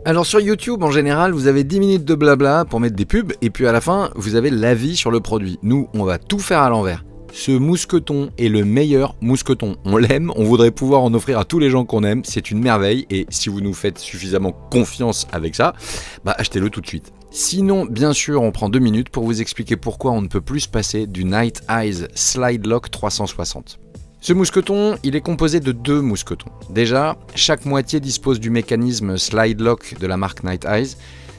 Alors sur YouTube, en général, vous avez 10 minutes de blabla pour mettre des pubs, et puis à la fin, vous avez l'avis sur le produit. Nous, on va tout faire à l'envers. Ce mousqueton est le meilleur mousqueton. On l'aime, on voudrait pouvoir en offrir à tous les gens qu'on aime, c'est une merveille, et si vous nous faites suffisamment confiance avec ça, bah achetez-le tout de suite. Sinon, bien sûr, on prend 2 minutes pour vous expliquer pourquoi on ne peut plus se passer du Night Eyes Slide Lock 360. Ce mousqueton, il est composé de 2 mousquetons. Déjà, chaque moitié dispose du mécanisme Slide Lock de la marque Night Eyes,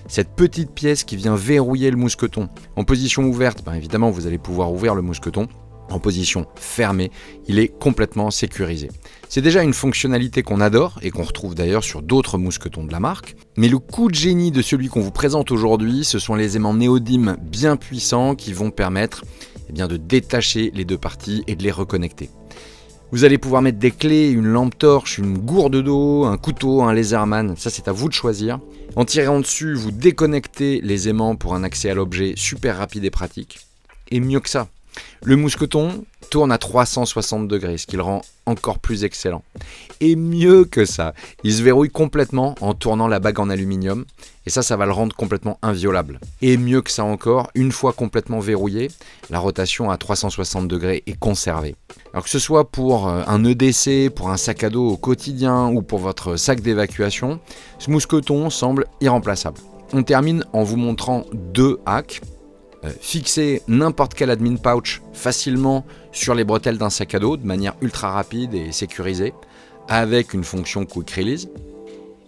cette petite pièce qui vient verrouiller le mousqueton. En position ouverte, évidemment, vous allez pouvoir ouvrir le mousqueton. En position fermée, il est complètement sécurisé. C'est déjà une fonctionnalité qu'on adore et qu'on retrouve d'ailleurs sur d'autres mousquetons de la marque. Mais le coup de génie de celui qu'on vous présente aujourd'hui, ce sont les aimants néodymes bien puissants qui vont permettre de détacher les 2 parties et de les reconnecter. Vous allez pouvoir mettre des clés, une lampe torche, une gourde d'eau, un couteau, un laserman, ça c'est à vous de choisir. En tirant dessus, vous déconnectez les aimants pour un accès à l'objet super rapide et pratique. Et mieux que ça, le mousqueton tourne à 360 degrés, ce qui le rend encore plus excellent. Et mieux que ça, il se verrouille complètement en tournant la bague en aluminium, et ça va le rendre complètement inviolable. Et mieux que ça encore, une fois complètement verrouillé, la rotation à 360 degrés est conservée. Alors que ce soit pour un EDC, pour un sac à dos au quotidien ou pour votre sac d'évacuation, ce mousqueton semble irremplaçable. On termine en vous montrant 2 hacks. Fixer n'importe quel admin pouch facilement sur les bretelles d'un sac à dos de manière ultra rapide et sécurisée avec une fonction Quick Release.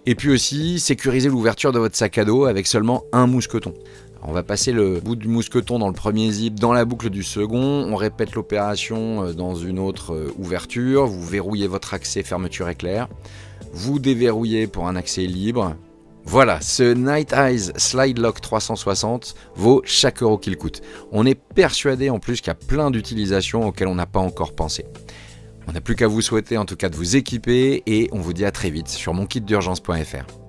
Et puis aussi sécuriser l'ouverture de votre sac à dos avec seulement un mousqueton. Alors on va passer le bout du mousqueton dans le premier zip, dans la boucle du second, on répète l'opération dans une autre ouverture, vous verrouillez votre accès fermeture éclair, vous déverrouillez pour un accès libre. Voilà, ce Night Eyes Slide Lock 360 vaut chaque euro qu'il coûte. On est persuadé en plus qu'il y a plein d'utilisations auxquelles on n'a pas encore pensé. On n'a plus qu'à vous souhaiter en tout cas de vous équiper et on vous dit à très vite sur monkitdurgence.fr.